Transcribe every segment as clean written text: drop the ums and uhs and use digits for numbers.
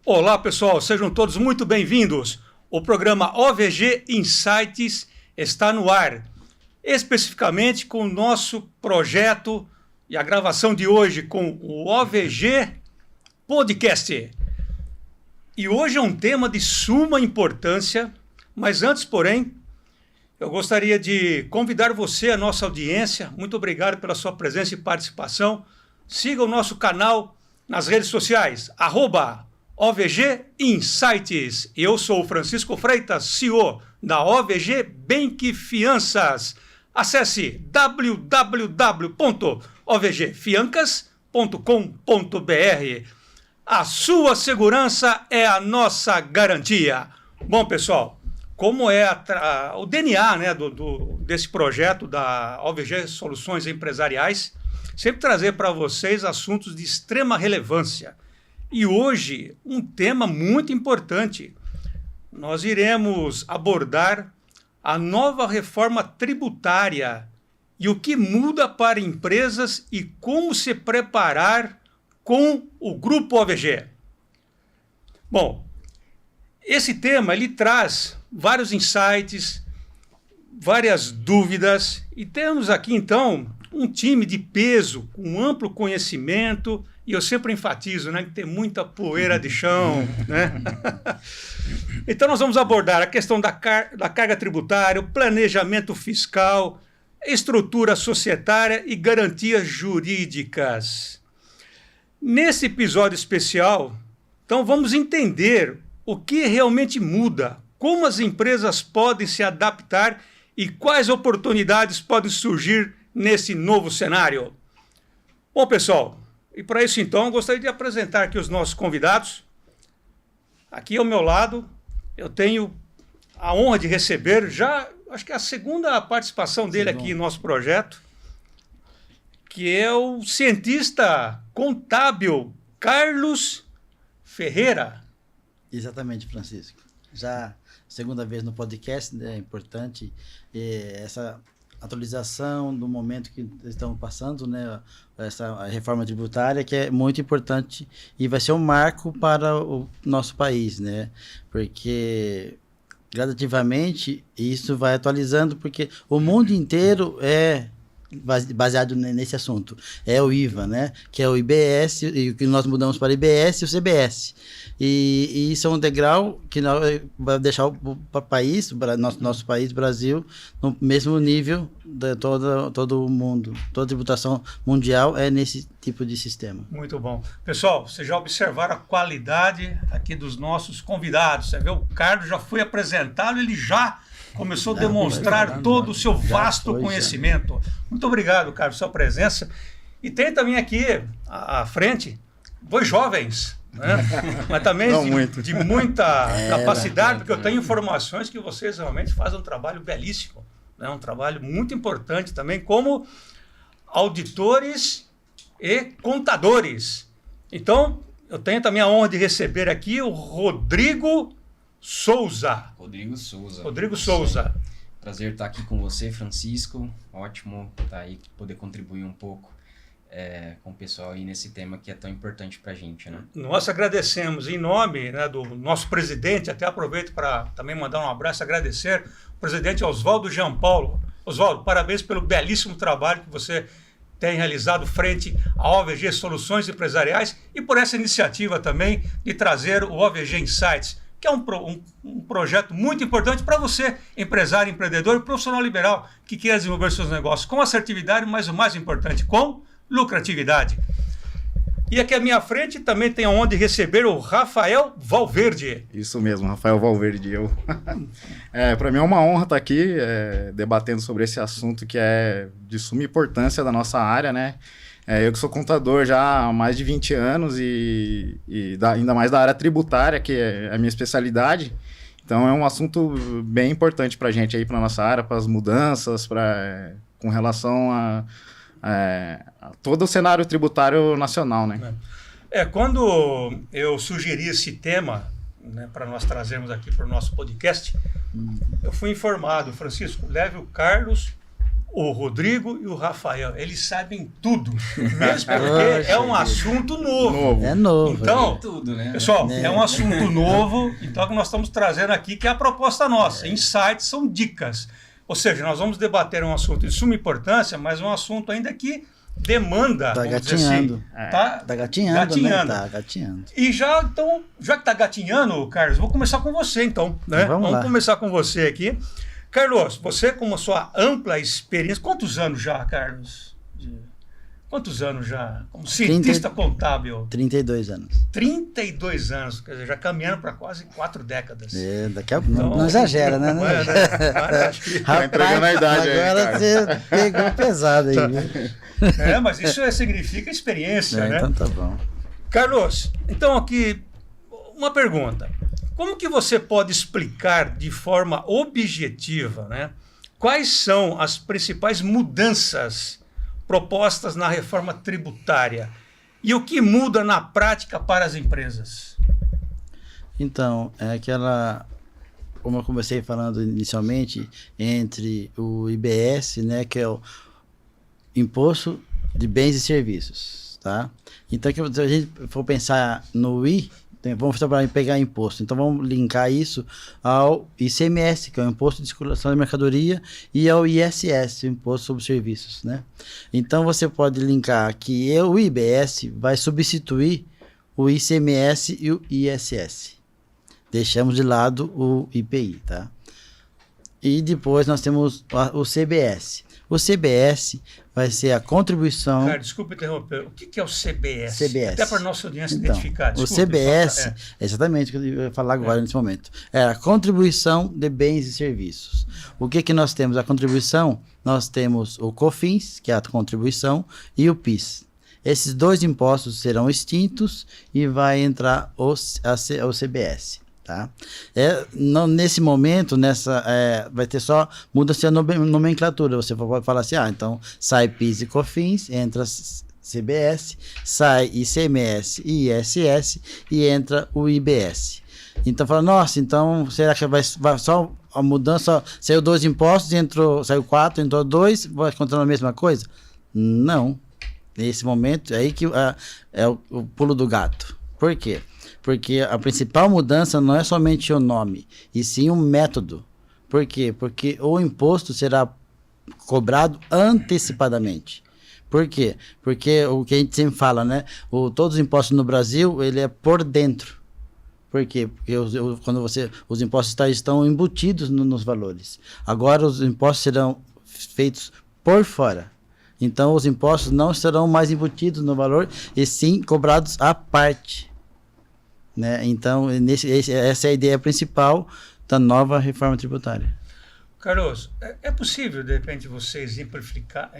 Olá, pessoal, sejam todos muito bem-vindos. O programa OVG Insights está no ar, especificamente com o nosso projeto e a gravação de hoje com o OVG Podcast. E hoje é um tema de suma importância, mas antes, porém, eu gostaria de convidar você, a nossa audiência, muito obrigado pela sua presença e participação. Siga o nosso canal nas redes sociais, @OVG Insights. Eu sou o Francisco Freitas, CEO da OVG Bank Fianças. Acesse www.ovgfiancas.com.br. A sua segurança é a nossa garantia. Bom, pessoal, como é o DNA, né, desse projeto da OVG Soluções Empresariais, sempre trazer para vocês assuntos de extrema relevância. E hoje, um tema muito importante. Nós iremos abordar a nova reforma tributária e o que muda para empresas e como se preparar com o Grupo OVG. Bom, esse tema ele traz vários insights, várias dúvidas, e temos aqui então um time de peso com amplo conhecimento, e eu sempre enfatizo, né, que tem muita poeira de chão, né? Então nós vamos abordar a questão da carga tributária, o planejamento fiscal, estrutura societária e garantias jurídicas. Nesse episódio especial, então vamos entender o que realmente muda, como as empresas podem se adaptar e quais oportunidades podem surgir nesse novo cenário. Bom, pessoal, e para isso então eu gostaria de apresentar aqui os nossos convidados. Aqui ao meu lado eu tenho a honra de receber já, acho que é a segunda participação dele aqui no nosso projeto, que é o cientista contábil Carlos Ferreira. Exatamente, Francisco. Já segunda vez no podcast, né, é importante essa atualização do momento que estamos passando, né, essa reforma tributária que é muito importante e vai ser um marco para o nosso país, né, porque gradativamente isso vai atualizando, porque o mundo inteiro é baseado nesse assunto. É o IVA, né? Que é o IBS, e o que nós mudamos para IBS e o CBS. E isso é um degrau que vai deixar o país, nosso país, Brasil, no mesmo nível de todo o mundo. Toda a tributação mundial é nesse tipo de sistema. Muito bom. Pessoal, vocês já observaram a qualidade aqui dos nossos convidados. Você vê, o Carlos já foi apresentado, ele já começou a demonstrar todo o seu vasto conhecimento. Muito obrigado, Carlos, pela sua presença. E tem também aqui à frente dois jovens, né? Mas também de muita capacidade, porque eu tenho informações que vocês realmente fazem um trabalho belíssimo, né? Um trabalho muito importante também como auditores e contadores. Então, eu tenho também a honra de receber aqui o Rodrigo Souza. Rodrigo Souza. Prazer estar aqui com você, Francisco. Ótimo estar aí, poder contribuir um pouco com o pessoal aí nesse tema que é tão importante para a gente, né? Nós agradecemos em nome, né, do nosso presidente, até aproveito para também mandar um abraço, agradecer o presidente Oswaldo Jean Paulo. Oswaldo, parabéns pelo belíssimo trabalho que você tem realizado frente à OVG Soluções Empresariais e por essa iniciativa também de trazer o OVG Insights, que é um projeto muito importante para você, empresário, empreendedor e profissional liberal que quer desenvolver seus negócios com assertividade, mas o mais importante, com lucratividade. E aqui à minha frente também tem a honra de receber o Rafael Valverde. Isso mesmo, Rafael Valverde. Para mim é uma honra estar aqui debatendo sobre esse assunto que é de suma importância da nossa área, né? Eu que sou contador já há mais de 20 anos e ainda mais da área tributária, que é a minha especialidade. Então é um assunto bem importante para a gente aí, para a nossa área, para as mudanças, com relação a todo o cenário tributário nacional, né? Quando eu sugeri esse tema, né, para nós trazermos aqui para o nosso podcast, eu fui informado, Francisco, leve o Carlos o Rodrigo e o Rafael, eles sabem tudo, mesmo porque é um assunto novo. É novo. Então, tudo, né? pessoal, é um assunto novo, então que nós estamos trazendo aqui, que é a proposta nossa. Insights são dicas. Ou seja, nós vamos debater um assunto de suma importância, mas um assunto ainda que demanda, Tá vamos dizer assim, Tá gatinhando, né? Tá gatinhando. E já, então, já que tá gatinhando, Carlos, vou começar com você, então. Né? Vamos lá. Começar com você aqui. Carlos, você com a sua ampla experiência, quantos anos já, Carlos? Quantos anos já? Como cientista contábil? 32 anos. 32 anos, quer dizer, já caminhando para quase 4 décadas. Daqui a pouco. Não exagera, né? Não exagera. Tá entregando a idade aí, agora cara. você pegou pesado aí. Viu? Mas isso significa experiência, né? Então tá bom. Carlos, então aqui uma pergunta. Como que você pode explicar de forma objetiva, né, quais são as principais mudanças propostas na reforma tributária e o que muda na prática para as empresas? Então, é aquela, como eu comecei falando inicialmente, entre o IBS, né, que é o Imposto de Bens e Serviços, tá? Então, se a gente for pensar no I, vamos trabalhar em pegar imposto. Então, vamos linkar isso ao ICMS, que é o Imposto de Circulação de Mercadoria, e ao ISS, o Imposto sobre Serviços, né? Então, você pode linkar que o IBS vai substituir o ICMS e o ISS. Deixamos de lado o IPI, tá? E depois nós temos o CBS. O CBS vai ser a contribuição... Cara, desculpa interromper. O que é o CBS? CBS. Até para a nossa audiência Então, identificar. o CBS, é exatamente o que eu ia falar agora nesse momento. É a contribuição de bens e serviços. O que nós temos? A contribuição, nós temos o COFINS, que é a contribuição, e o PIS. Esses dois impostos serão extintos e vai entrar o CBS. Tá? Nesse momento, vai ter só mudança de nomenclatura. Você pode falar assim, então sai PIS e COFINS, entra CBS, sai ICMS e ISS e entra o IBS. Então fala, nossa, então será que vai só a mudança, saiu 2 impostos, saiu 4, entrou 2, vai continuar a mesma coisa? Não. Nesse momento, é aí que é o pulo do gato. Por quê? Porque a principal mudança não é somente o nome, e sim o método. Por quê? Porque o imposto será cobrado antecipadamente. Por quê? Porque o que a gente sempre fala, né? Todos os impostos no Brasil, ele é por dentro. Por quê? Porque quando os impostos estão embutidos nos valores. Agora os impostos serão feitos por fora. Então os impostos não serão mais embutidos no valor, e sim cobrados à parte. Né? Então, essa é a ideia principal da nova reforma tributária. Carlos, é possível, de repente, você exemplificar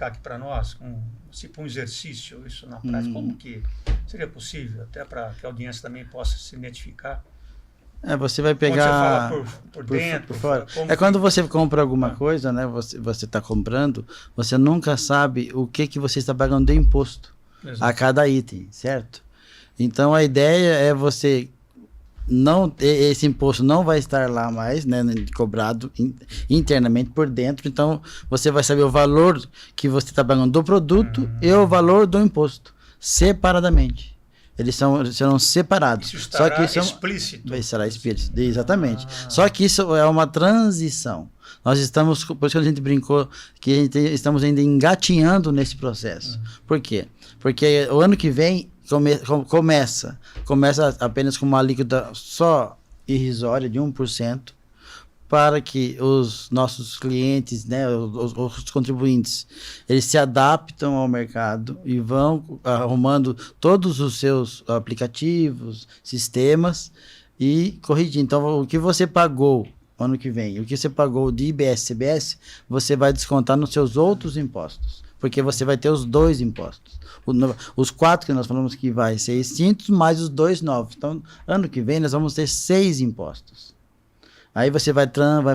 aqui para nós, tipo um exercício, isso na prática? Como que seria possível, até para que a audiência também possa se identificar? Você vai pegar... Quando você fala por dentro, por fora. Quando você compra alguma coisa, né? Você está comprando, você nunca sabe o que você está pagando de imposto. Exato. A cada item, certo? Então, a ideia é esse imposto não vai estar lá mais, né, cobrado internamente por dentro. Então, você vai saber o valor que você está pagando do produto e o valor do imposto, separadamente. Eles serão separados. Isso estará explícito. Será explícito, exatamente. Só que isso é uma transição. Nós estamos, por isso que a gente brincou, que estamos ainda engatinhando nesse processo. Por quê? Porque o ano que vem começa apenas com uma alíquota só irrisória de 1%, para que os nossos clientes, né, os contribuintes, eles se adaptam ao mercado e vão arrumando todos os seus aplicativos, sistemas e corrigir. Então, o que você pagou ano que vem, o que você pagou de IBS e CBS, você vai descontar nos seus outros impostos, porque você vai ter os 2 impostos. Os 4 que nós falamos que vai ser extintos, mais os 2 novos. Então, ano que vem, nós vamos ter 6 impostos. Aí você vai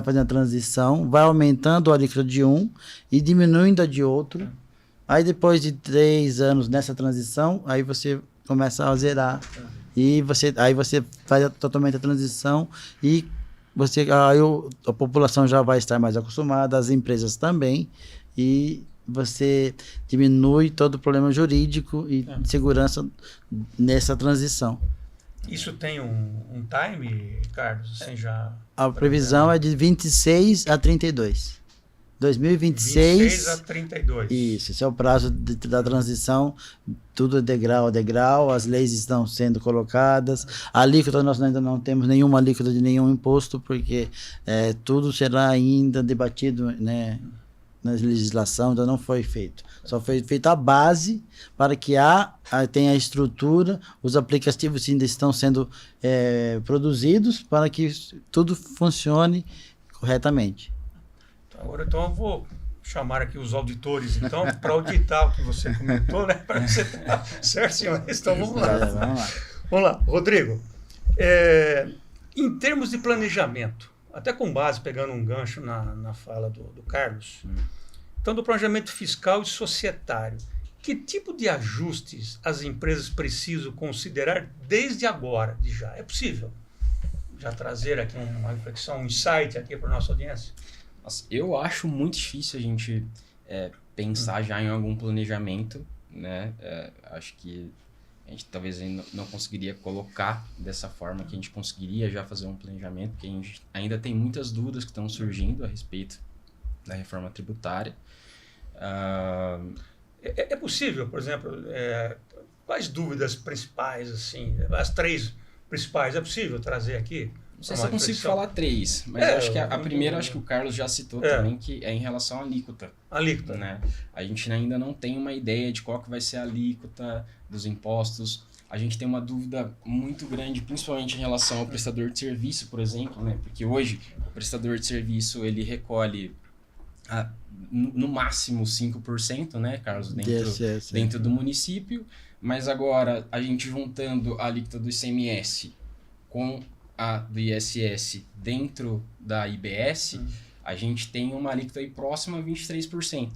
fazendo a transição, vai aumentando a alíquota de um e diminuindo a de outro. Aí, depois de 3 anos nessa transição, aí você começa a zerar. E aí você faz totalmente a transição e a população já vai estar mais acostumada, as empresas também, e você diminui todo o problema jurídico e de segurança nessa transição. Isso tem um time, Carlos? Assim, já... A previsão é de 26 a 32. 2026... 26 a 32. Isso, esse é o prazo da transição, tudo degrau a degrau, as leis estão sendo colocadas, a alíquota nós ainda não temos nenhuma alíquota de nenhum imposto, porque tudo será ainda debatido, né, na legislação, ainda não foi feito. Só foi feita a base para que tenha a estrutura, os aplicativos ainda estão sendo produzidos para que tudo funcione corretamente. Agora, então, eu vou chamar aqui os auditores, então, para auditar o que você comentou, né? Para você estar certo, senhores. Então, vamos lá. Vamos lá. Rodrigo, em termos de planejamento, até com base, pegando um gancho na fala do Carlos, então, do planejamento fiscal e societário, que tipo de ajustes as empresas precisam considerar desde agora, de já? É possível já trazer aqui uma reflexão, um insight aqui para a nossa audiência? Nossa, eu acho muito difícil a gente pensar já em algum planejamento, né? Acho que a gente talvez não conseguiria colocar dessa forma que a gente conseguiria já fazer um planejamento, porque a gente ainda tem muitas dúvidas que estão surgindo a respeito da reforma tributária. É possível, por exemplo, quais dúvidas principais, assim, as 3 principais, é possível trazer aqui? Não sei se eu consigo falar 3, mas eu acho que a primeira, acho que o Carlos já citou também, que é em relação à alíquota. Alíquota. Né? A gente ainda não tem uma ideia de qual que vai ser a alíquota dos impostos. A gente tem uma dúvida muito grande, principalmente em relação ao prestador de serviço, por exemplo, né? Porque hoje o prestador de serviço ele recolhe no máximo 5%, né, Carlos, dentro do município, mas agora a gente juntando a alíquota do ICMS com a do ISS dentro da IBS, a gente tem uma alíquota aí próxima a 23%.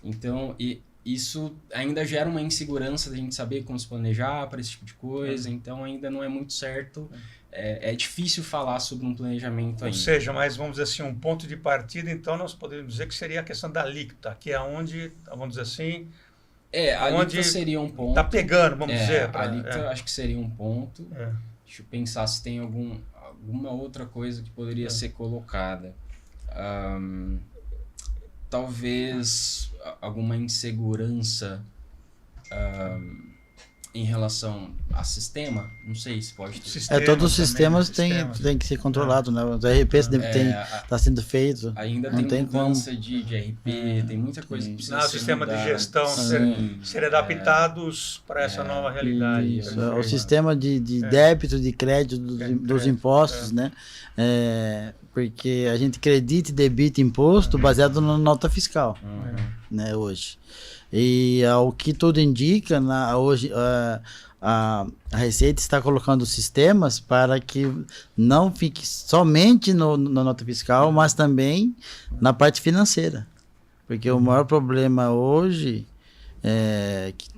Então, isso ainda gera uma insegurança da gente saber como se planejar para esse tipo de coisa, então ainda não é muito certo. É difícil falar sobre um planejamento ainda. Ou seja, mas vamos dizer assim, um ponto de partida, então nós podemos dizer que seria a questão da alíquota, que é onde, vamos dizer assim... a alíquota seria um ponto. Está pegando, vamos dizer. A alíquota acho que seria um ponto. Deixa eu pensar se tem alguma outra coisa que poderia ser colocada. Talvez alguma insegurança em relação a sistema, não sei se pode ter. Todos os sistemas têm que ser controlados, né? O RP está sendo feito. Ainda não tem mudança de RP, tem muita coisa que precisa ser sistema mudada. De gestão ser adaptados para essa nova realidade. Isso, o sistema de débito, de crédito dos impostos, né? Porque a gente acredita e debita imposto baseado na nota fiscal, né, hoje. E ao que tudo indica, hoje a Receita está colocando sistemas para que não fique somente na nota fiscal, mas também na parte financeira. Porque o maior problema hoje, que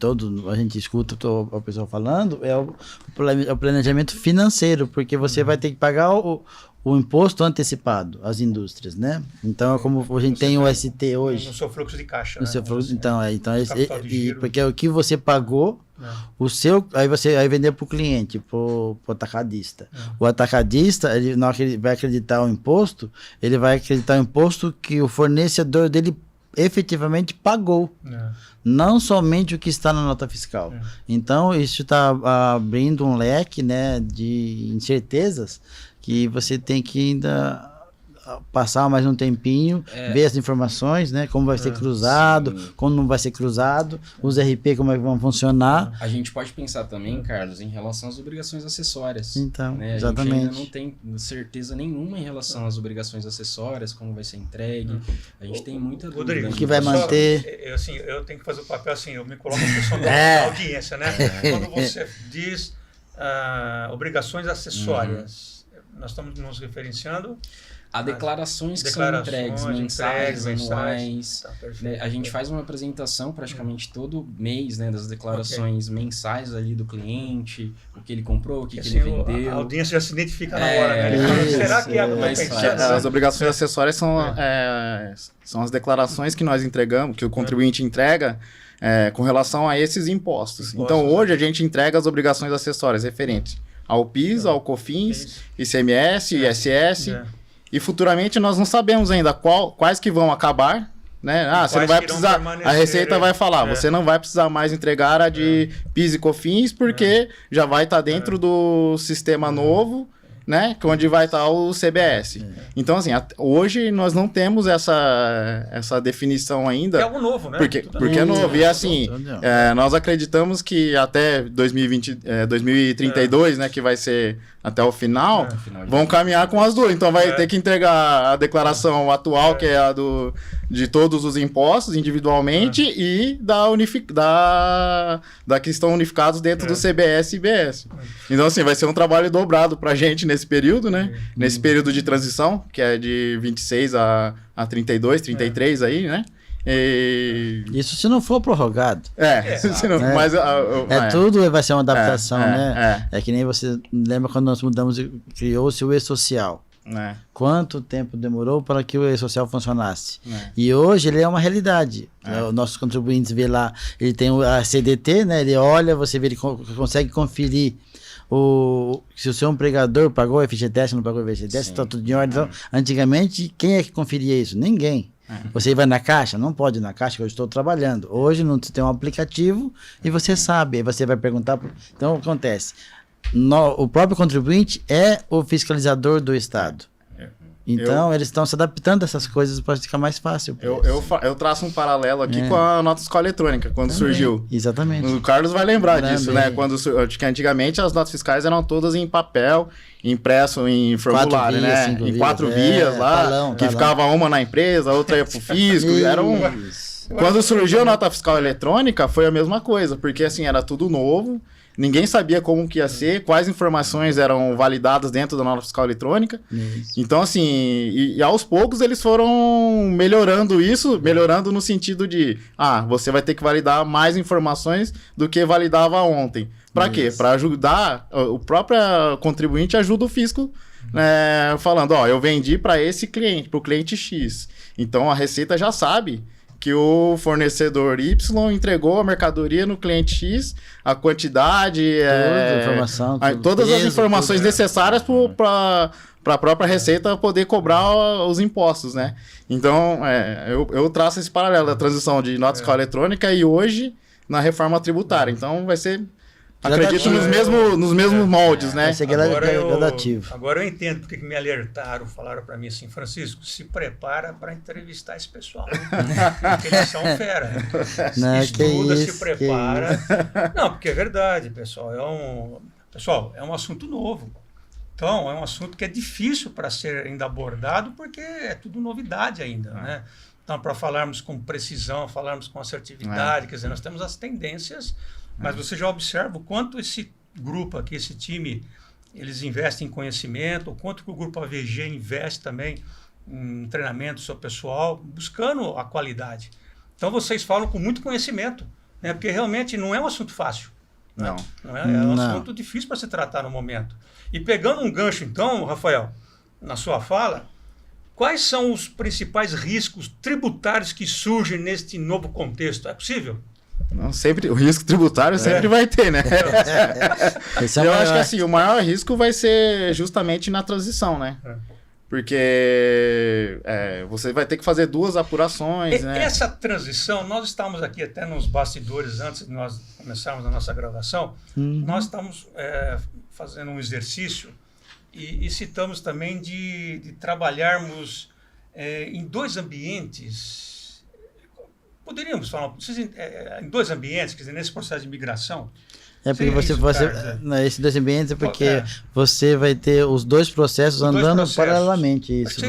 a gente escuta a pessoa falando, é o planejamento financeiro, porque você vai ter que pagar o imposto antecipado às indústrias, né? Então, é como a gente tem o ST hoje. No seu fluxo de caixa. No seu fluxo, porque o que você pagou, aí vender para o cliente, para o atacadista. O atacadista, na hora que ele vai acreditar o imposto, ele vai acreditar o imposto que o fornecedor dele efetivamente pagou. Não somente o que está na nota fiscal. Então, isso está abrindo um leque, né, de incertezas que você tem que ainda passar mais um tempinho, ver as informações, né? Como vai ser cruzado, como não vai ser cruzado, os RP como é que vão funcionar. A gente pode pensar também, Carlos, em relação às obrigações acessórias. Então, né? exatamente. A gente ainda não tem certeza nenhuma em relação às obrigações acessórias, como vai ser entregue. A gente tem muita dúvida. Rodrigo, que vai manter... Eu tenho que fazer o papel assim, eu me coloco na posição da audiência, né? Quando você diz obrigações acessórias, nós estamos nos referenciando Há declarações que são entregues, mensais, anuais. Tá, perfeito. Né? A gente faz uma apresentação praticamente todo mês, né, das declarações mensais ali do cliente, o que ele comprou, o que ele vendeu. A audiência já se identifica na hora, né? Ele fala, será que é a competência? As obrigações acessórias são as declarações que nós entregamos, que o contribuinte entrega com relação a esses impostos. Então, hoje a gente entrega as obrigações acessórias referentes ao PIS, ao COFINS, ICMS, ISS... E futuramente nós não sabemos ainda quais que vão acabar, né? Você não vai precisar, a Receita vai falar, você não vai precisar mais entregar a de PIS e COFINS porque já vai estar dentro do sistema novo, né? Onde vai estar o CBS. Então, assim, hoje nós não temos essa definição ainda. É algo novo, né? Porque é novo. E assim, nós acreditamos que até 2032, né? Que vai ser até o final, vão caminhar com as duas. Então vai ter que entregar a declaração atual, que é a de todos os impostos individualmente e da que estão unificados dentro do CBS e IBS. Então, assim, vai ser um trabalho dobrado pra gente nesse período, né? Nesse período de transição, que é de 26 a 32, 33 aí, né? Isso se não for prorrogado. Mas tudo vai ser uma adaptação, né? É que nem você lembra quando nós mudamos e criou-se o E-Social. Quanto tempo demorou para que o E-Social funcionasse? E hoje ele é uma realidade. Os nossos contribuintes vê lá, ele tem a CDT, né? Ele olha, você vê, ele consegue conferir se o seu empregador pagou o FGTS, não pagou o FGTS, está tudo em ordem. Então, antigamente, quem é que conferia isso? Ninguém. Você vai na Caixa? Não pode ir na Caixa, que eu estou trabalhando. Hoje não tem um aplicativo e você sabe. Aí você vai perguntar. Então, o que acontece? O próprio contribuinte é o fiscalizador do Estado. Então, eles estão se adaptando a essas coisas para ficar mais fácil. Eu traço um paralelo aqui com a nota fiscal eletrônica, quando surgiu. Exatamente. O Carlos vai lembrar disso, né? Que antigamente as notas fiscais eram todas em papel, impresso em formulário, né? Em 4 vias lá, que ficava uma na empresa, outra ia pro fisco. Quando surgiu a nota fiscal eletrônica, foi a mesma coisa, porque assim, era tudo novo. Ninguém sabia como que ia ser, quais informações eram validadas dentro da nota fiscal eletrônica. Então, assim, e aos poucos eles foram melhorando isso, melhorando no sentido de, você vai ter que validar mais informações do que validava ontem. Para quê? Para ajudar, o próprio contribuinte ajuda o fisco, falando, eu vendi para esse cliente, para o cliente X. Então, a Receita já sabe que o fornecedor Y entregou a mercadoria no cliente X, a quantidade, todas as informações necessárias para a própria Receita poder cobrar os impostos, né? Então, eu traço esse paralelo da transição de nota fiscal eletrônica e hoje na reforma tributária. Então, vai ser... Acredito nos mesmos moldes, né? Vai ser gradativo. Agora eu entendo porque me alertaram, falaram para mim assim, Francisco, se prepara para entrevistar esse pessoal. Porque eles são fera. Estuda, se prepara. Não, porque é verdade, pessoal. É um assunto novo. Então, é um assunto que é difícil para ser ainda abordado, porque é tudo novidade ainda, né? Então, para falarmos com precisão, falarmos com assertividade, quer dizer, nós temos as tendências... Mas você já observa o quanto esse grupo aqui, esse time, eles investem em conhecimento, o quanto que o grupo AVG investe também em treinamento do seu pessoal, buscando a qualidade. Então, vocês falam com muito conhecimento, né? Porque realmente não é um assunto fácil. Não é um assunto difícil para se tratar no momento. E pegando um gancho, então, Rafael, na sua fala, quais são os principais riscos tributários que surgem neste novo contexto? É possível? Não, sempre, o risco tributário sempre vai ter, né? Eu acho que assim, o maior risco vai ser justamente na transição, né? Porque você vai ter que fazer 2 apurações, né? Essa transição, nós estávamos aqui até nos bastidores, antes de nós começarmos a nossa gravação, nós estamos fazendo um exercício e citamos também de trabalharmos em 2 ambientes. Poderíamos falar em 2 ambientes, quer dizer, nesse processo de migração? Porque esses 2 ambientes é porque você vai ter os 2 processos andando paralelamente. Isso.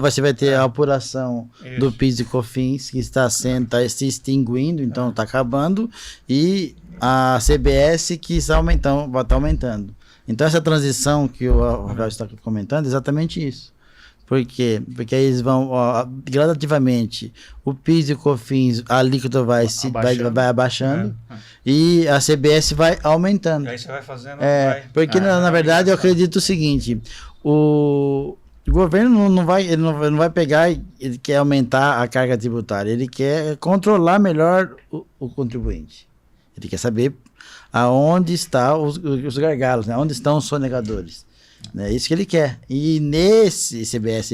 Você vai ter a apuração do PIS e COFINS, que está se extinguindo, então está acabando, e a CBS que vai estar aumentando. Então, essa transição que o Rafael está comentando é exatamente isso. Por quê? Porque aí eles vão, gradativamente, o PIS e o COFINS, a alíquota vai abaixando e a CBS vai aumentando. E aí você vai fazendo... Porque, na verdade, eu acredito o seguinte, o governo não vai pegar e ele quer aumentar a carga tributária, ele quer controlar melhor o contribuinte. Ele quer saber aonde estão os gargalos, né? Onde estão os sonegadores. É isso que ele quer. E nesse CBS,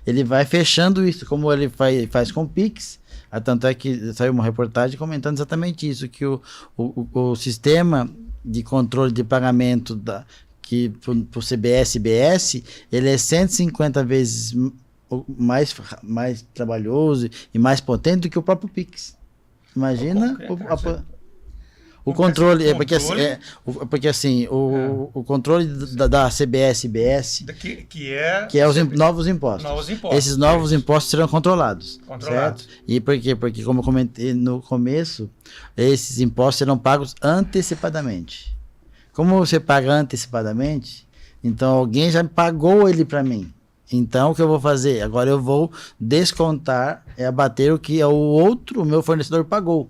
ele vai fechando isso, como ele faz com o Pix. Tanto é que saiu uma reportagem comentando exatamente isso, que o sistema de controle de pagamento para o CBS, ele é 150 vezes mais trabalhoso e mais potente do que o próprio Pix. Imagina o controle, porque assim, o controle da CBS, que é os novos impostos. Esses novos impostos serão controlados. Certo? E por quê? Porque, como eu comentei no começo, esses impostos serão pagos antecipadamente. Como você paga antecipadamente, então alguém já pagou ele para mim. Então, o que eu vou fazer? Agora eu vou descontar, abater o que o meu fornecedor pagou.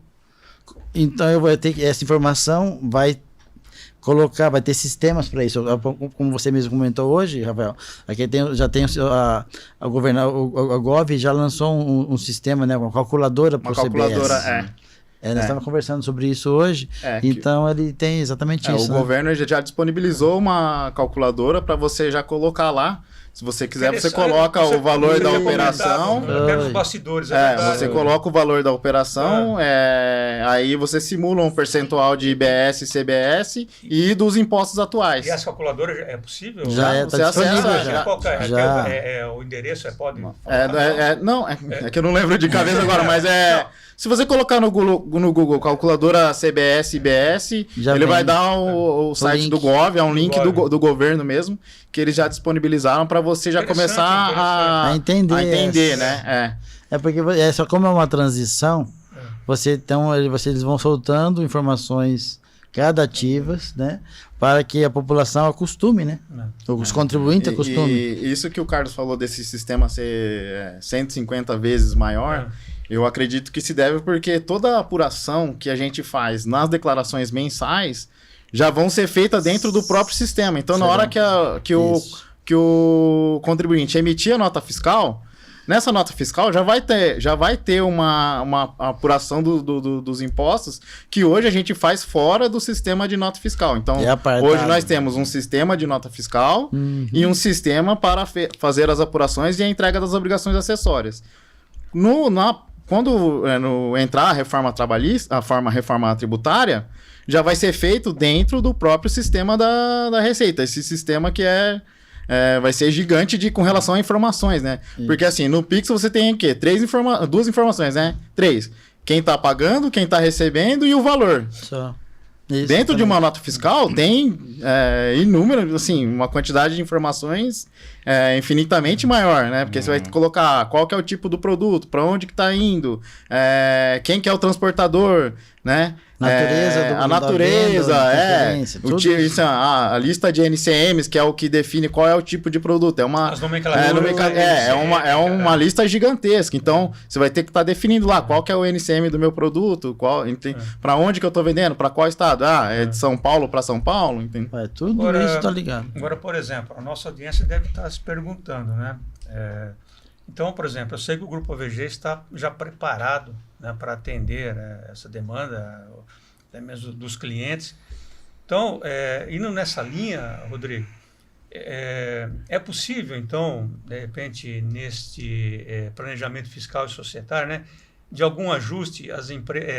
Então eu vou ter que essa informação vai ter sistemas para isso. Como você mesmo comentou hoje, Rafael, aqui já tem a Gov já lançou um sistema, né, uma calculadora para o CBS. Nós estávamos conversando sobre isso hoje, então ele tem exatamente isso. O governo já disponibilizou uma calculadora para você já colocar lá. Se você quiser, você coloca o valor da operação. Até nos bastidores. Você coloca o valor da operação, aí você simula um percentual de IBS, CBS e dos impostos atuais. E essa calculadora é possível? Já está disponível. O endereço pode... Não, é que eu não lembro de cabeça agora, mas se você colocar no Google calculadora CBS, IBS, ele vai dar o site link do Gov, é um link do governo mesmo, que eles já disponibilizaram para você já começar a entender, né? Porque só como é uma transição, eles vão soltando informações gradativas, né? Para que a população acostume, né? Os contribuintes acostumem. E isso que o Carlos falou desse sistema ser 150 vezes maior, eu acredito que se deve porque toda a apuração que a gente faz nas declarações mensais já vão ser feitas dentro do próprio sistema. Então, na hora que o contribuinte emitir a nota fiscal, nessa nota fiscal já vai ter uma apuração dos impostos que hoje a gente faz fora do sistema de nota fiscal. Então, hoje nós temos um sistema de nota fiscal e um sistema para fazer as apurações e a entrega das obrigações acessórias. Quando entrar a reforma trabalhista, a reforma tributária, já vai ser feito dentro do próprio sistema da Receita. Esse sistema que vai ser gigante com relação a informações, né? Isso. Porque assim, no Pix você tem o quê? Duas informações, né? 3. Quem está pagando, quem está recebendo e o valor. Só. Isso, dentro de uma nota fiscal tem inúmeras, assim, uma quantidade de informações infinitamente maior, né? Porque você vai colocar qual que é o tipo do produto, para onde que está indo, quem que é o transportador, né? A natureza, a lista de NCMs, que é o que define qual é o tipo de produto. É uma lista gigantesca. Então, você vai ter que estar definindo lá qual que é o NCM do meu produto, para onde que eu estou vendendo, para qual estado. É de São Paulo para São Paulo. Entende? Tudo agora, isso está ligado. Agora, por exemplo, a nossa audiência deve estar se perguntando, né? Então, por exemplo, eu sei que o Grupo AVG está já preparado, né, para atender essa demanda, até mesmo dos clientes. Então, indo nessa linha, Rodrigo, é possível, então, de repente, neste planejamento fiscal e societário, né, de algum ajuste, as empresas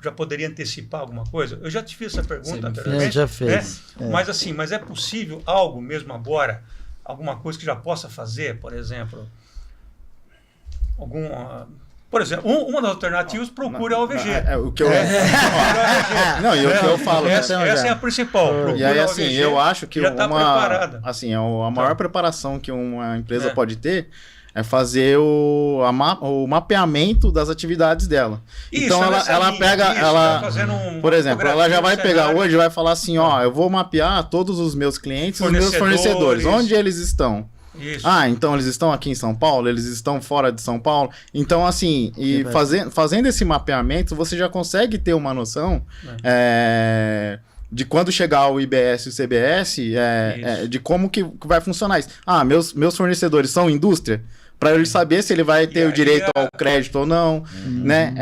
já poderiam antecipar alguma coisa? Eu já te fiz essa pergunta anteriormente. Já fez. Né? Mas é possível algo mesmo agora, alguma coisa que já possa fazer, por exemplo... Por exemplo, uma das alternativas procura a OVG. O que eu falo. Essa é a principal. E aí, assim, eu acho que a maior preparação que uma empresa pode ter é fazer o mapeamento das atividades dela. Então, por exemplo, ela já vai pegar hoje e vai falar assim, eu vou mapear todos os meus clientes, os meus fornecedores, onde eles estão. Isso. Ah, então eles estão aqui em São Paulo, eles estão fora de São Paulo. Então, assim, e fazendo esse mapeamento, você já consegue ter uma noção de quando chegar o IBS e o CBS, de como que vai funcionar isso. Ah, meus fornecedores são indústria? Para ele saber se ele vai ter o direito ao crédito ou não, né?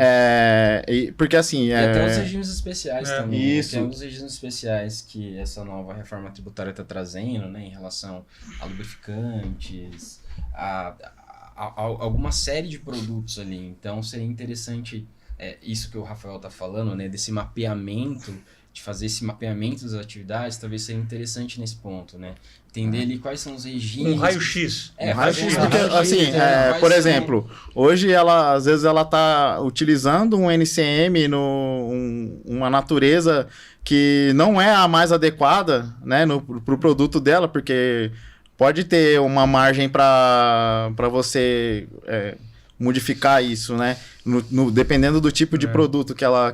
Porque assim... E até os regimes especiais também. Isso. Tem alguns regimes especiais que essa nova reforma tributária está trazendo, né? Em relação a lubrificantes, a alguma série de produtos ali. Então, seria interessante isso que o Rafael está falando, né? Desse mapeamento, de fazer esse mapeamento das atividades, talvez seria interessante nesse ponto, né? Entender ali quais são os regimes. Um raio-x. Raio-x, porque, assim, por exemplo, hoje às vezes ela está utilizando um NCM uma natureza que não é a mais adequada, né, para o produto dela, porque pode ter uma margem para você modificar isso, né? Dependendo do tipo de produto que ela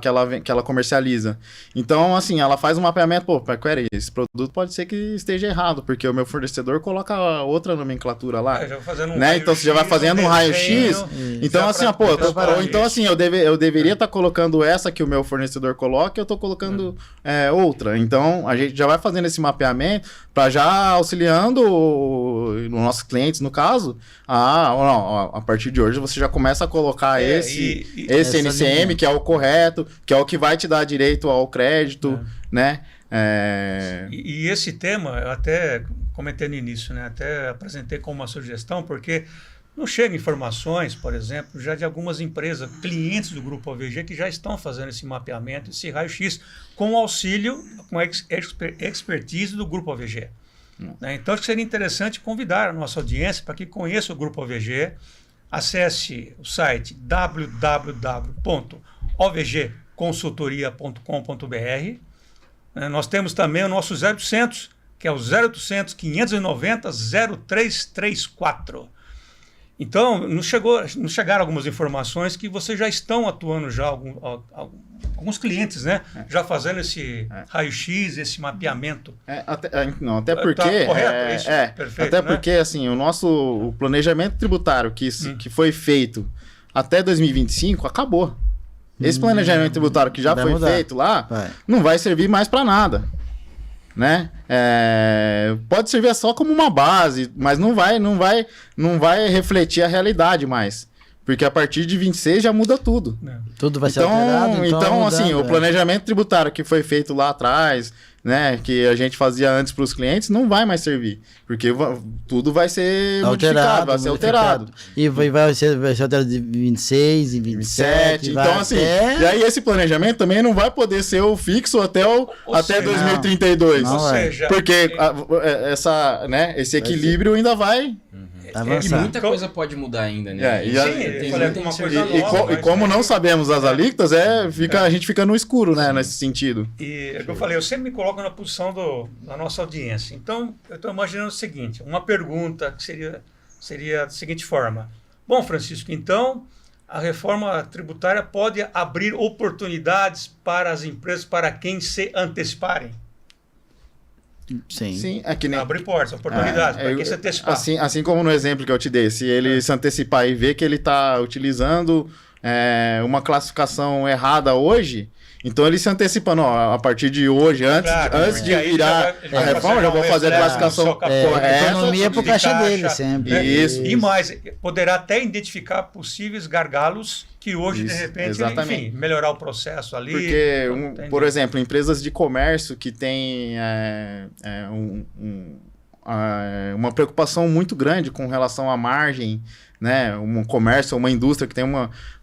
comercializa. Então, assim, ela faz um mapeamento, peraí, esse produto pode ser que esteja errado, porque o meu fornecedor coloca outra nomenclatura lá. Já fazendo né? Então, você já vai fazendo um raio-x. Então, assim, então, assim, eu deveria estar colocando essa que o meu fornecedor coloca, eu estou colocando outra. Então, a gente já vai fazendo esse mapeamento para já auxiliando os nossos clientes, no caso, a partir de hoje você já começa a colocar esse NCM, linha, que é o correto, que é o que vai te dar direito ao crédito, né? E esse tema, eu até comentei no início, né? Até apresentei como uma sugestão, porque não chegam informações, por exemplo, já de algumas empresas, clientes do Grupo OVG, que já estão fazendo esse mapeamento, esse raio-x, com o auxílio, com a expertise do Grupo OVG. Né? Então, acho que seria interessante convidar a nossa audiência para que conheça o Grupo OVG. Acesse o site www.ovgconsultoria.com.br. Nós temos também o nosso 0800, que é o 0800 590 0334. Então, nos chegaram algumas informações que vocês já estão atuando já, alguns clientes, né? Já fazendo esse raio-x, esse mapeamento. Até porque... Tá correto, isso, perfeito, até porque, assim, o planejamento tributário que foi feito até 2025 acabou. Esse planejamento tributário que já foi feito lá, não vai servir mais para nada. Né? Pode servir só como uma base, mas não vai refletir a realidade mais. Porque a partir de 26 já muda tudo. Tudo vai ser alterado. Então assim, o planejamento tributário que foi feito lá atrás, né, que a gente fazia antes para os clientes, não vai mais servir. Porque tudo vai ser modificado, vai ser alterado. E vai ser alterado de 26 e 27. Então, assim, e aí esse planejamento também não vai poder ser o fixo até 2032. Ou seja, porque esse equilíbrio ainda vai... E muita coisa pode mudar ainda, né? E como não sabemos as alíquotas, a gente fica no escuro, né, nesse sentido. E é que eu falei, eu sempre me coloco na posição da nossa audiência. Então, eu estou imaginando o seguinte, uma pergunta que seria da seguinte forma. Bom, Francisco, então, a reforma tributária pode abrir oportunidades para as empresas, para quem se anteciparem? Sim. É que nem... Abrir portas, oportunidades, para quem se antecipar. Assim como no exemplo que eu te dei, se ele se antecipar e ver que ele está utilizando uma classificação errada hoje, então ele se antecipa, a partir de hoje, antes de virar a reforma, já vou fazer a classificação correta. Economia para o caixa dele, sempre. Isso. E mais, poderá até identificar possíveis gargalos que hoje, de repente, enfim, melhorar o processo ali. Porque, por exemplo, empresas de comércio que têm uma preocupação muito grande com relação à margem, né? Um comércio, uma indústria que tem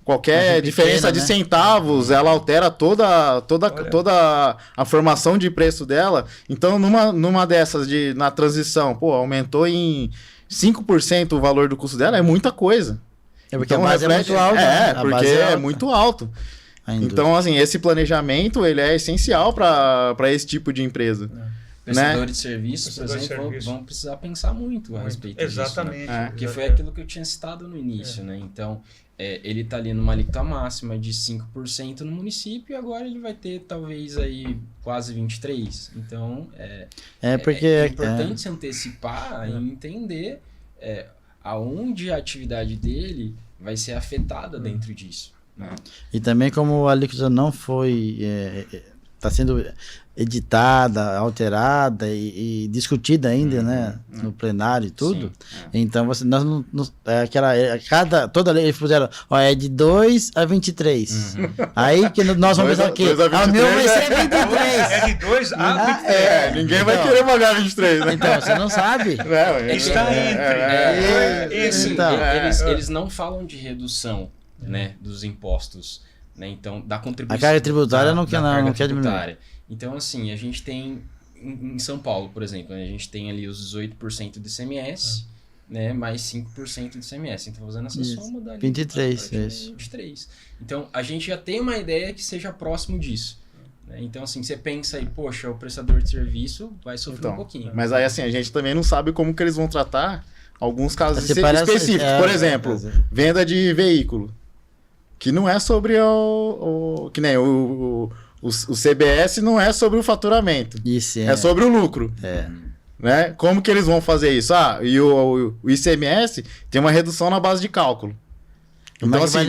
qualquer diferença de centavos, ela altera toda a formação de preço dela. Então, numa dessas, na transição, aumentou em 5% o valor do custo dela, é muita coisa. Porque então, a base é muito alta. Porque é muito alto. Então, assim, esse planejamento ele é essencial para esse tipo de empresa. Prestadores de serviços, por exemplo, vão precisar pensar muito a respeito disso. Né? Porque foi aquilo que eu tinha citado no início, né? Então, ele está ali numa alíquota máxima de 5% no município e agora ele vai ter talvez aí quase 23%. Então, porque é importante se antecipar e entender aonde a atividade dele vai ser afetada dentro disso. Né? E também como a alíquota não foi... está sendo editada, alterada e discutida ainda, né, no plenário e tudo. Então nós não toda lei eles puseram, é de 2 a 23. Aí que nós vamos pensar o quê? O meu vai ser 23. É de 2 a 23. Ninguém vai querer pagar 23, né? Então, você não sabe. Está entre. Então, eles não falam de redução, né, dos impostos, né, então da contribuição. A carga tributária não quer tributária. diminuir. Então, assim, a gente tem em São Paulo, por exemplo, né, a gente tem ali os 18% de ICMS, né, mais 5% de ICMS. Então, fazendo essa soma dá 23, 23. Então, a gente já tem uma ideia que seja próximo disso. Né? Então, assim, você pensa aí, poxa, o prestador de serviço vai sofrer um pouquinho. Mas aí, assim, a gente também não sabe como que eles vão tratar alguns casos separação, específicos. Por exemplo, venda de veículo. Que não é sobre que nem o CBS não é sobre o faturamento. Isso, é sobre o lucro. Né? Como que eles vão fazer isso? E o ICMS tem uma redução na base de cálculo. Então, assim,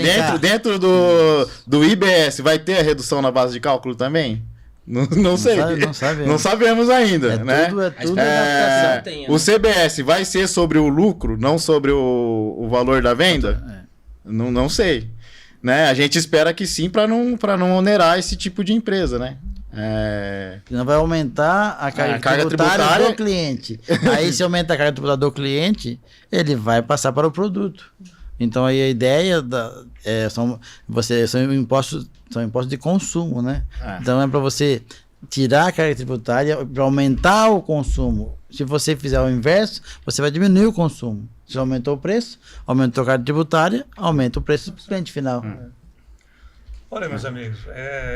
dentro do IBS vai ter a redução na base de cálculo também? Não sei. Não sabemos ainda. Né? Tudo o CBS vai ser sobre o lucro, não sobre o valor da venda? Não sei. Né? A gente espera que sim, para não onerar esse tipo de empresa, né? Não vai aumentar a carga tributária do cliente. Aí, se aumenta a carga tributária do cliente, ele vai passar para o produto. Então, aí a ideia são impostos de consumo, né? Então, é para você tirar a carga tributária para aumentar o consumo. Se você fizer o inverso, você vai diminuir o consumo. Se aumentou o preço, aumentou a carga tributária, aumenta o preço do cliente final. Olha, meus amigos,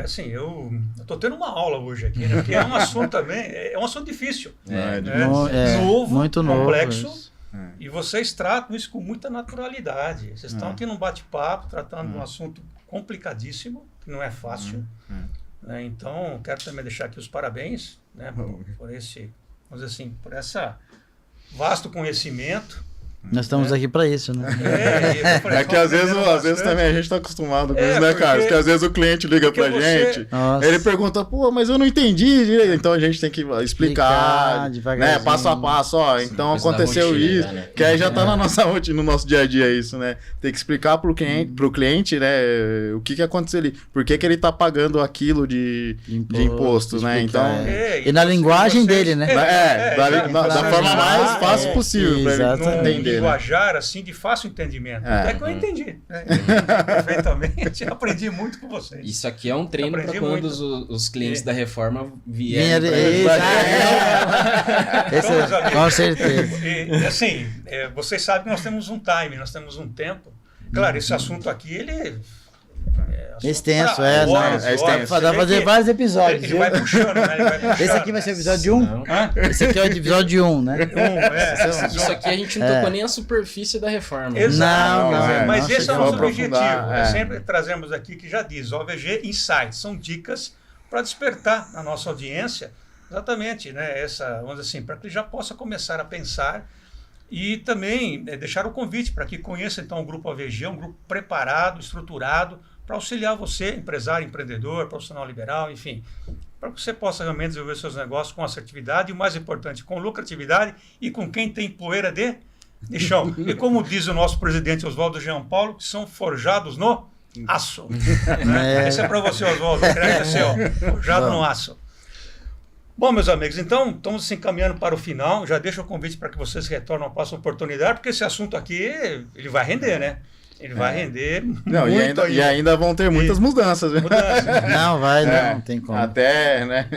assim, eu estou tendo uma aula hoje aqui, né? Porque é um assunto também, é um assunto difícil. Novo, muito complexo. Novo, e vocês tratam isso com muita naturalidade. Vocês estão aqui num bate-papo, tratando de um assunto complicadíssimo, que não é fácil. Né? Então, quero também deixar aqui os parabéns, né, por esse, vamos dizer assim, por essa vasto conhecimento. Nós estamos aqui para isso, né? Que às vezes também a gente está acostumado com isso, né, Carlos? Que às vezes o cliente liga pra gente, ele pergunta, pô, mas eu não entendi direito. Então a gente tem que explicar, né, passo a passo, então aconteceu rotina, isso, né? Que aí já tá na nossa rotina, no nosso dia a dia isso, né? Tem que explicar pro cliente, né, o que aconteceu ali, por que ele tá pagando aquilo de imposto, né? Então, e na linguagem dele, né? Da forma mais fácil possível para ele entender. Linguajar assim de fácil entendimento. Até que eu entendi. Perfeitamente. Aprendi muito com vocês. Isso aqui é um treino para quando os clientes da reforma vierem. Com certeza. E assim, vocês sabem que nós temos um time, nós temos um tempo. Claro, esse assunto aqui, ele... extenso, dá pra fazer vários episódios. Ele vai puxando, né? Esse aqui vai ser o episódio 1. Esse aqui é o episódio 1, né? Isso aqui a gente não tocou nem a superfície da reforma. Exato. Mas esse é o nosso objetivo. Sempre trazemos aqui que já diz, OVG Insights, são dicas para despertar na nossa audiência, exatamente, né? Vamos dizer assim, para que ele já possa começar a pensar e também deixar o convite para que conheça então o Grupo OVG, um grupo preparado, estruturado, para auxiliar você, empresário, empreendedor, profissional liberal, enfim, para que você possa realmente desenvolver seus negócios com assertividade e, o mais importante, com lucratividade e com quem tem poeira de chão. E como diz o nosso presidente Oswaldo Jean Paulo, que são forjados no aço. Né? Esse é para você, Oswaldo, o crédito é seu, forjado no aço. Bom, meus amigos, então estamos se encaminhando para o final. Já deixo o convite para que vocês retornem a próxima oportunidade, porque esse assunto aqui ele vai render, né? Ele vai render muito e ainda vão ter muitas mudanças. Não tem como. Até, né?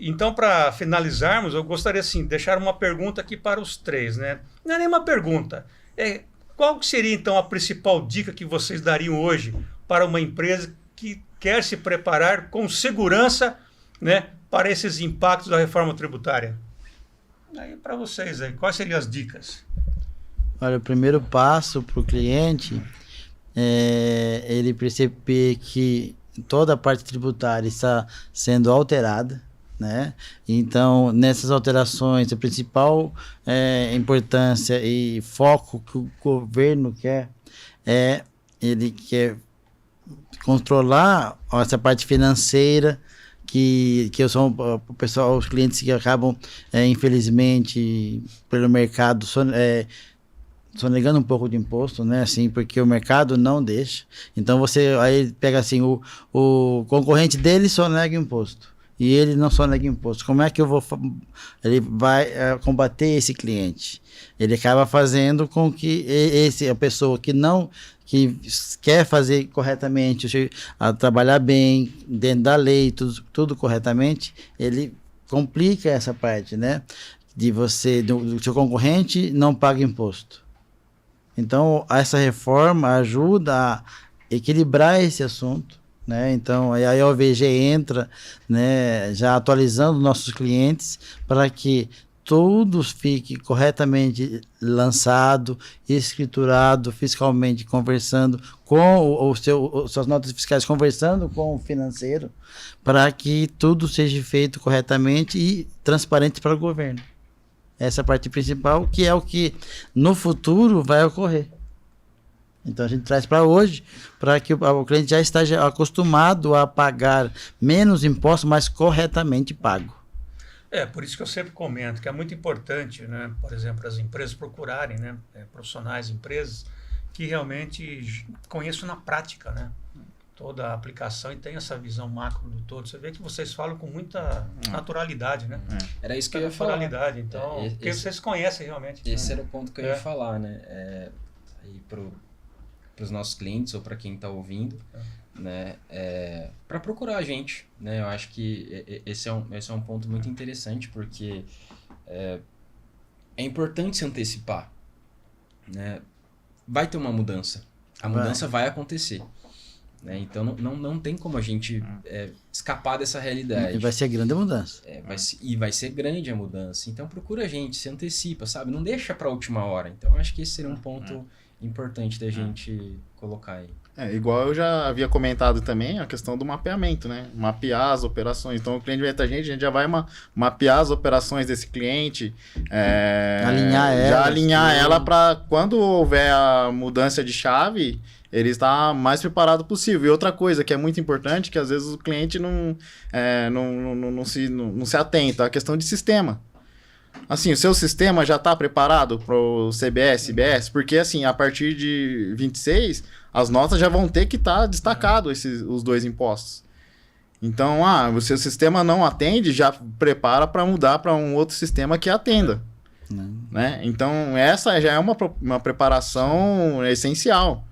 Então, para finalizarmos, eu gostaria, assim, de deixar uma pergunta aqui para os três, né? Não é nem uma pergunta. Qual seria, então, a principal dica que vocês dariam hoje para uma empresa que quer se preparar com segurança, né, para esses impactos da reforma tributária? Aí, para vocês, aí, quais seriam as dicas? Olha, o primeiro passo para o cliente é ele perceber que toda a parte tributária está sendo alterada, né? Então, nessas alterações, a principal importância e foco que o governo quer ele quer controlar essa parte financeira, que são o pessoal, os clientes que acabam, infelizmente, pelo mercado, sonegando um pouco de imposto, né? Assim, porque o mercado não deixa. Então, você aí pega assim, o concorrente dele sonega imposto. E ele não sonega imposto. Como é que ele vai combater esse cliente? Ele acaba fazendo com que a pessoa que quer fazer corretamente, trabalhar bem, dentro da lei, tudo corretamente, ele complica essa parte, né? Do seu concorrente não paga imposto. Então, essa reforma ajuda a equilibrar esse assunto, né? Então, aí a OVG entra, né, já atualizando nossos clientes para que tudo fique corretamente lançado, escriturado, fiscalmente conversando com suas notas fiscais, conversando com o financeiro, para que tudo seja feito corretamente e transparente para o governo. Essa é a parte principal, que é o que no futuro vai ocorrer. Então a gente traz para hoje, para que o cliente já esteja acostumado a pagar menos impostos, mas corretamente pago. Por isso que eu sempre comento que é muito importante, né, por exemplo, as empresas procurarem, né, profissionais, empresas que realmente conheçam na prática, né, toda a aplicação e tenham essa visão macro do todo. Você vê que vocês falam com muita naturalidade, né? Era isso que eu ia falar. Naturalidade, então, porque vocês conhecem realmente. Esse era o ponto que eu ia falar, né? Aí para os nossos clientes ou para quem está ouvindo, né? Para procurar a gente, né? Eu acho que esse é um ponto muito interessante, porque é importante se antecipar, né? Vai ter uma mudança, a mudança vai acontecer, né? Então não tem como a gente escapar dessa realidade. E vai ser grande a mudança. Vai ser grande a mudança. Então procura a gente, se antecipa, sabe? Não deixa para a última hora. Então acho que esse seria um ponto importante da gente colocar aí. Igual eu já havia comentado também, a questão do mapeamento, né? Mapear as operações. Então, o cliente vem até a gente já vai mapear as operações desse cliente. Alinhar ela para quando houver a mudança de chave, ele está mais preparado possível. E outra coisa que é muito importante, que às vezes o cliente não se atenta, a questão de sistema. Assim, o seu sistema já está preparado para o CBS, IBS? Porque, assim, a partir de 26, as notas já vão ter que estar destacados os dois impostos. Então, o seu sistema não atende, já prepara para mudar para um outro sistema que atenda. Né? Então, essa já é uma preparação essencial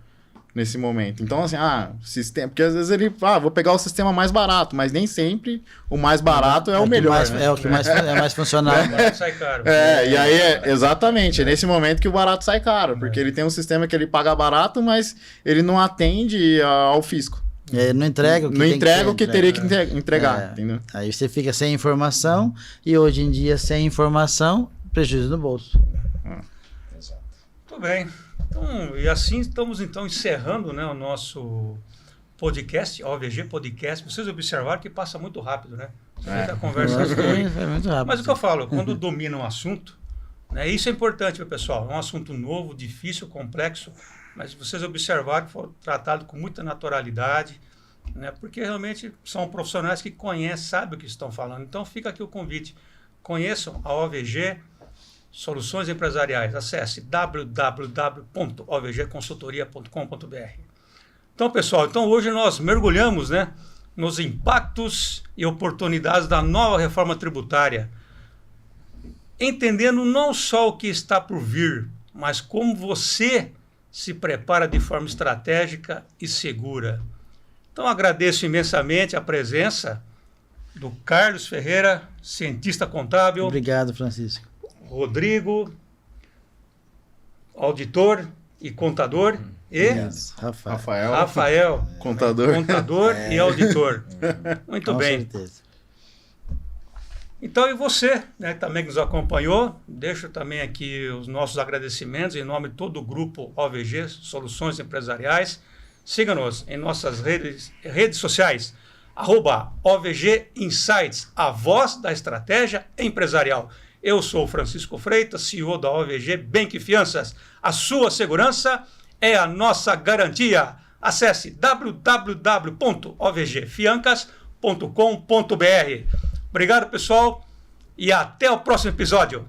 nesse momento. Então, assim, sistema, porque às vezes ele, vou pegar o sistema mais barato, mas nem sempre o mais barato é o melhor. É o que mais funcional. O barato sai caro. E aí, exatamente, é nesse momento que o barato sai caro, porque ele tem um sistema que ele paga barato, mas ele não atende ao fisco. Não entrega o que teria que entregar, entendeu? Aí você fica sem informação, e hoje em dia, sem informação, prejuízo no bolso. Exato. Muito bem. Então, e assim estamos então encerrando, né, o nosso podcast, OVG Podcast. Vocês observaram que passa muito rápido, né? A conversa foi muito rápido. Mas o que eu falo, quando domina um assunto, né, isso é importante, pessoal. É um assunto novo, difícil, complexo, mas vocês observaram que foi tratado com muita naturalidade, né, porque realmente são profissionais que conhecem, sabem o que estão falando. Então fica aqui o convite. Conheçam a OVG Soluções Empresariais. Acesse www.ovgconsultoria.com.br. Então, pessoal, hoje nós mergulhamos, né, nos impactos e oportunidades da nova reforma tributária, entendendo não só o que está por vir, mas como você se prepara de forma estratégica e segura. Então, agradeço imensamente a presença do Carlos Ferreira, cientista contábil. Obrigado, Francisco. Rodrigo, auditor e contador, e Rafael, contador e auditor. Muito bem. Com certeza. Então, e você, né, também que nos acompanhou, deixo também aqui os nossos agradecimentos em nome de todo o grupo OVG Soluções Empresariais. Siga-nos em nossas redes sociais, @OVG Insights, a voz da estratégia empresarial. Eu sou o Francisco Freitas, CEO da OVG Bank Fianças. A sua segurança é a nossa garantia. Acesse www.ovgfiancas.com.br. Obrigado, pessoal, e até o próximo episódio.